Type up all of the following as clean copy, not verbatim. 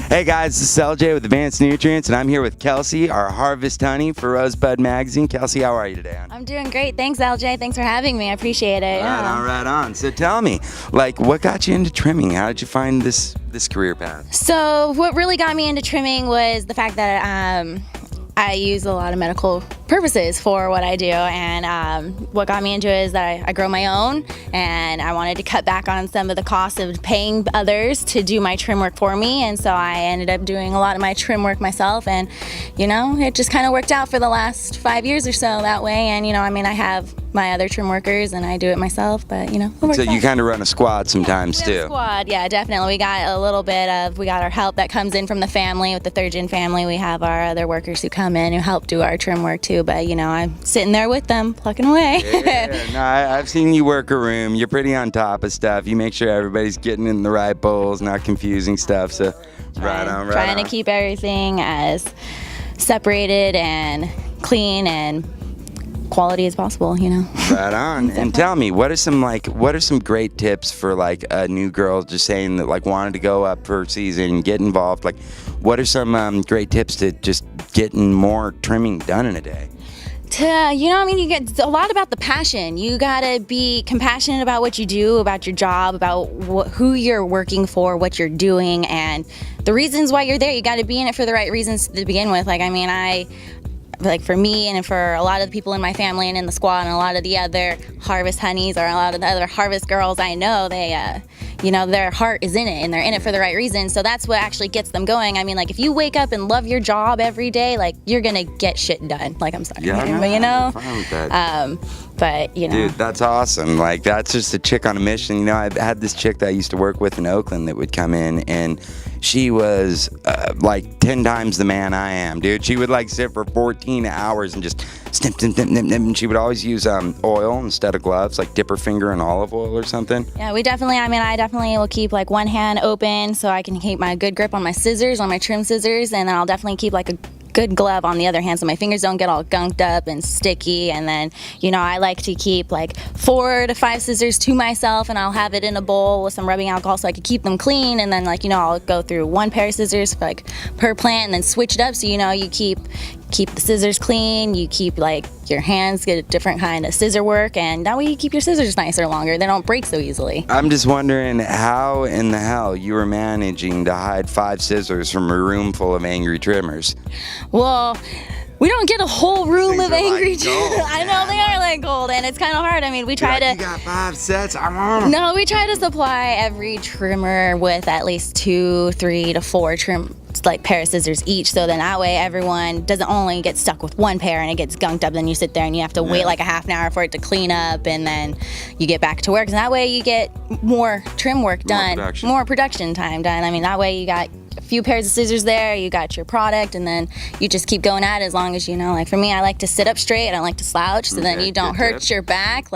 Hey guys, this is LJ with Advanced Nutrients, and I'm here with Kelsey, our harvest honey for Rosebud Magazine. Kelsey, how are you today, hon? I'm doing great. Thanks, LJ. Thanks for having me. I appreciate it. Right on. So tell me, what got you into trimming? How did you find this career path? So what really got me into trimming was the fact that I use a lot of medical purposes for what I do, and what got me into it is that I grow my own, and I wanted to cut back on some of the costs of paying others to do my trim work for me, and so I ended up doing a lot of my trim work myself, and it just kind of worked out for the last 5 years or so that way. And I have my other trim workers and I do it myself, but it works So you out. kind of run a squad sometimes We have a too. squad, yeah, definitely. We got our help that comes in from the family. With the third gen family, we have our other workers who come in who help do our trim work too, but I'm sitting there with them plucking away. Yeah, no, I've seen you work a room. You're pretty on top of stuff. You make sure everybody's getting in the right bowls, not confusing stuff. So right on. Trying to keep everything as separated and clean and quality as possible, Right on. And tell me, what are some great tips for a new girl just saying that wanted to go up for a season and get involved? What are some great tips to just getting more trimming done in a day? You get a lot about the passion. You gotta be compassionate about what you do, about your job, about who you're working for, what you're doing, and the reasons why you're there. You gotta be in it for the right reasons to begin with. For me and for a lot of the people in my family and in the squad and a lot of the other harvest honeys or a lot of the other harvest girls I know, they, their heart is in it and they're in it for the right reasons. So that's what actually gets them going. If you wake up and love your job every day, you're gonna get shit done. I'm sorry, Yeah, but I'm fine with that. But Dude, that's awesome. That's just a chick on a mission. I had this chick that I used to work with in Oakland that would come in, and she was 10 times the man I am, dude. She would sit for 14 hours and just snip, and she would always use oil instead of gloves, dip her finger in olive oil or something. Yeah, I definitely will keep one hand open so I can keep my good grip on my scissors, on my trim scissors, and then I'll definitely keep a good glove on the other hand so my fingers don't get all gunked up and sticky. And then I like to keep 4 to 5 scissors to myself, and I'll have it in a bowl with some rubbing alcohol so I can keep them clean. And then I'll go through one pair of scissors per plant and then switch it up so you keep the scissors clean, you keep your hands get a different kind of scissor work, and that way you keep your scissors nicer longer. They don't break so easily. I'm just wondering how in the hell you were managing to hide 5 scissors from a room full of angry trimmers. Well, we don't get a whole room Things of are angry gold, trimmers. I know they are gold, and it's kind of hard. We try to. You got 5 sets. I want 'em. No, we try to supply every trimmer with at least 2, 3 to 4 pair of scissors each, so then that way everyone doesn't only get stuck with one pair and it gets gunked up, then you sit there and you have to wait a half an hour for it to clean up, and then you get back to work, and that way you get more trim work done, more production time done. That way you got a few pairs of scissors there, you got your product, and then you just keep going at it as long as for me, I like to sit up straight, I don't like to slouch, so then you don't hurt your back.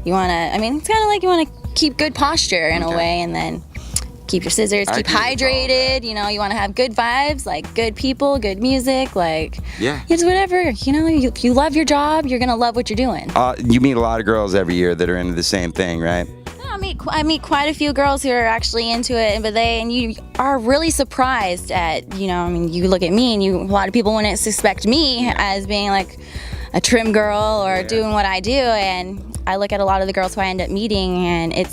You want to, it's kind of you want to keep good posture in a way, and then keep your scissors, keep hydrated, you want to have good vibes, good people, good music, it's whatever, if you love your job, you're going to love what you're doing. You meet a lot of girls every year that are into the same thing, right? I meet quite a few girls who are actually into it, and you are really surprised at, you look at me and a lot of people wouldn't suspect me as being a trim girl or doing what I do, and I look at a lot of the girls who I end up meeting, and it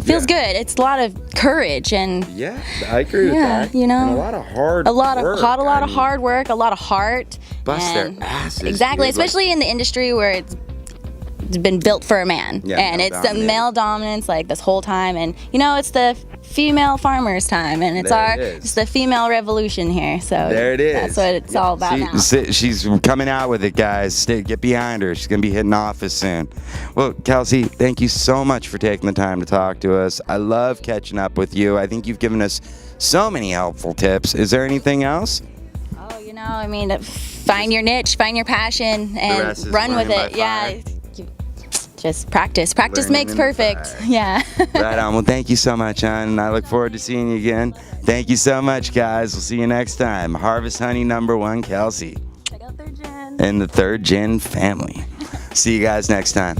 feels good. It's a lot of courage, and I agree with that. And a lot of hard work. A lot of hard work, a lot of heart. Bust their asses. Exactly, especially in the industry where it's been built for a man, and it's the male dominance this whole time, and it's the female farmers time, and it's the female revolution here. So there it is. That's what it's all about now. She's coming out with it, guys. Get behind her. She's gonna be hitting office soon. Well, Kelsey, thank you so much for taking the time to talk to us. I love catching up with you. I think you've given us so many helpful tips. Is there anything else? Find your niche, find your passion, and run with it. Yeah. Just practice. Practice makes perfect. Yeah. Right on. Well, thank you so much, hon, and I look forward to seeing you again. Thank you so much, guys. We'll see you next time. Harvest Honey #1, Kelsey. Check out 3rd Gen. And the 3rd Gen family. See you guys next time.